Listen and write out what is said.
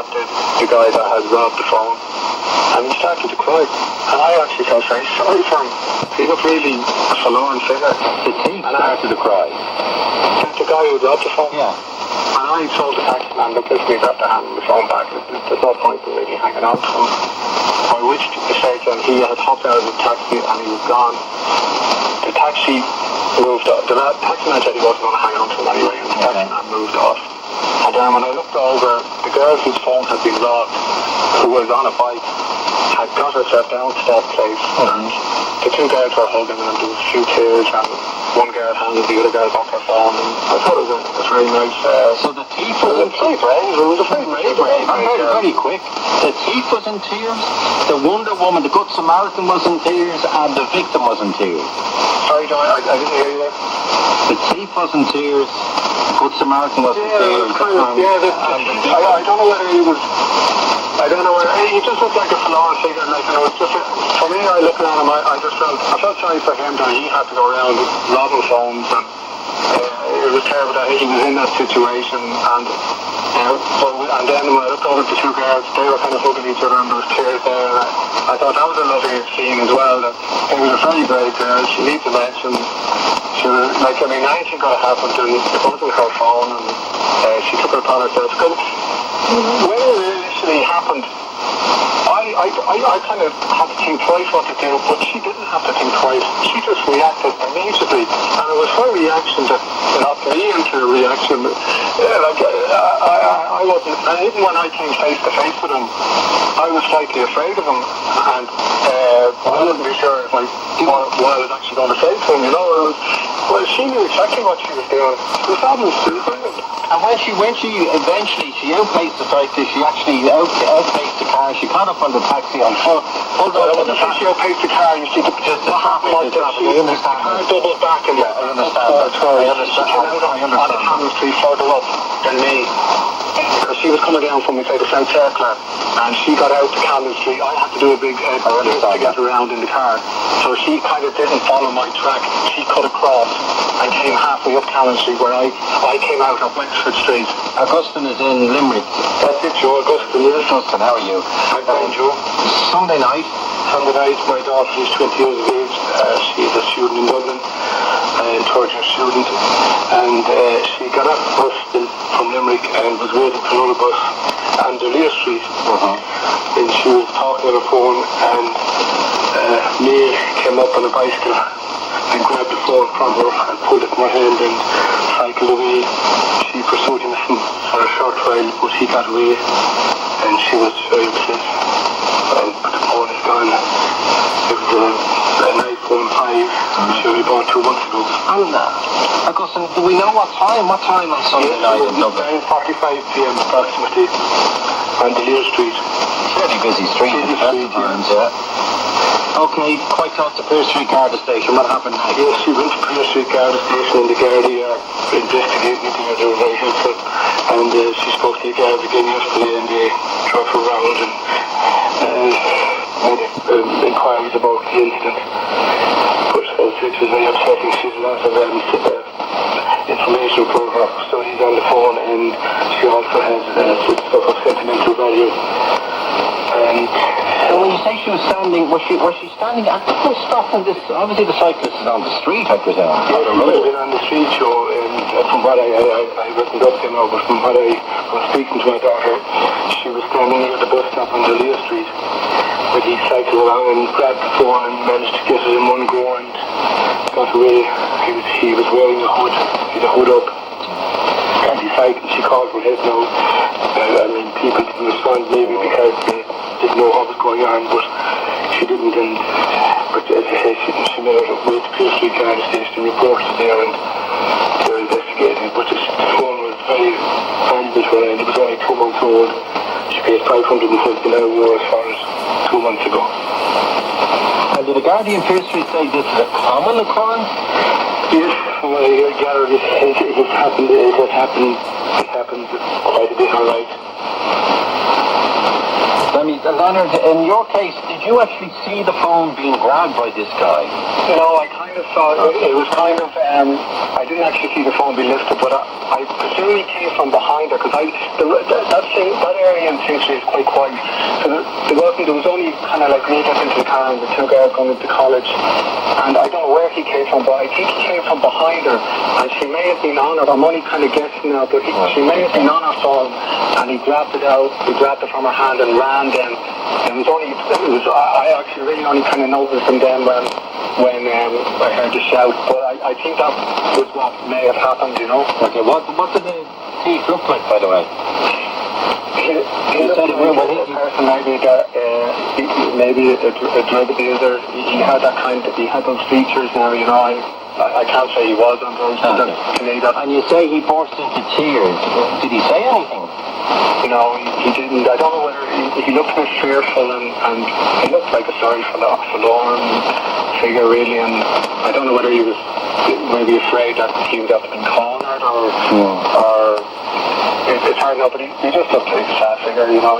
that the guy that had robbed the phone, and he started to cry. And I actually felt very sorry for him. He looked really a forlorn figure. The thief started to cry. The guy who robbed the phone. Yeah. And I told the taxi man, look, listen, he's after handing the phone back. There's no point in really hanging on to him. I wished to say to him, he had hopped out of the taxi and he was gone. The taxi moved off. The taxi man said he wasn't going to hang on to him anyway, and the taxi man moved off. And then when I looked over, the girl whose phone had been robbed, who was on a bike, had got herself down to that place, and the two girls were hugging, and there was a few tears, and one girl handed the other girl back her phone, and I thought it was a very nice... So the thief was very brave. It was a very brave. Very quick. The thief was in tears, the Wonder Woman, the Good Samaritan was in tears, and the victim was in tears. Sorry, John, I didn't hear you there. The thief was in tears, the Good Samaritan was in tears. I don't know whether he was... I don't know whether... He just looked like a forlorn figure. Like, you know, it's just... For me, I looked at him, I felt sorry for him that he had to go around robbing phones, and it was terrible that he was in that situation, and then when I looked over at the two girls, they were kind of hugging each other and there was tears there, and I thought that was a lovely scene as well, that it was a very brave girl. She needs to mention, she was, like, I mean, anything could have happened, and it wasn't her phone, and she took it upon herself. When it initially happened, I kind of had to think twice what to do, but she didn't have to think twice. She just reacted immediately, and it was her reaction that knocked me into a reaction. I wasn't, and even when I came face to face with him, I was slightly afraid of him, and I wasn't really sure what I was actually going to say to him, you know. Well, she knew exactly what she was doing. She was fabulous. And when she eventually, she outpaced the cyclist, she actually outpaced the car, she caught up on the taxi and pulled up on the back. She outpaced the car, you see, the car doubled back and I understand. On the Thomas Street further up than me. Because she was coming down from, say, the South Circular, and she got out to Camden Street. I had to do a big to get around in the car. So she kind of didn't follow my track. She cut across and came halfway up Camden Street, where I came out of Wexford Street. Augustine is in Limerick. That's it, Joe. Augustine, yes. Augustine, how are you? I'm fine, Joe. Sunday night, my daughter is 20 years of age. She's a student in Dublin, a third-year student, and she got off the bus from Limerick and was waiting for another bus on Delia Street. And she was talking on the phone, and Neil came up on a bicycle and grabbed the phone from her and pulled it from her hand and cycled away. She pursued him for a short while, but he got away, and she was very upset. And the phone is gone. It was an iPhone 5, which we bought 2 months ago. And Augustine, do we know what time on Sunday night in Dublin? 9:45 p.m. approximately on Delia Street. Fairly busy street. Yeah. Okay, quite close to Pearse Street Garda Station. What happened next? Yes, she went to Pearse Street Garda Station, and the Garda are investigating it. They were very helpful, and she spoke to the Garda again yesterday, and they drove her around and made inquiries about the incident. But it was very upsetting. She had a lot of information for her studies on the phone, and she also has stuff of sentimental value. So when you say she was standing, was she standing at the stop of this? Obviously the cyclist is on the street, I presume. Yeah, she would have been on the street, Joe, and from what I written up, you know, but from what I was speaking to my daughter, she was standing near the bus stop on Delia Street, where he cycled along and grabbed the phone and managed to get it in one go and got away. He was wearing a hood, he had a hood up, and he cycled. She called for help now. I mean, people didn't respond maybe because they didn't know what was going on, but she didn't, and but as I say, she made her way to Pearse Street Garda Station, reported it there, and they're investigating. But the phone was very valuable for her, and it was only 2 months old. She paid €559 for it 2 months ago. And did the Guardian Pearse Street say this is a common occurrence? Yes, well, I gather it happened quite a bit, all right. I mean, Leonard, in your case, did you actually see the phone being grabbed by this guy? No, I kind of saw it was kind of. I didn't actually see the phone be lifted, but I presume he came from behind her because that area in Finchley is quite quiet. So there was only kind of like me getting into the car and the two guys going into college, and I don't know where he came from, but I think he came from behind her, and she may have been on her. I'm only kind of guessing now, but she may have been on her phone, and he grabbed it out. He grabbed it from her hand and ran. Then I actually really only kind of noticed him then when I heard the shout. But I think that was what may have happened, you know. Okay, what did the thief look like, by the way? He looked like a person maybe a drug abuser. He had those features now, you know. I can't say he was on those. And you say he burst into tears. Did he say anything? No, he didn't. I don't know whether he looked a bit fearful and he looked like a sorry forlorn figure really, and I don't know whether he was maybe afraid that he would have been cornered or it's hard to know, but he just looked like a sad figure, you know.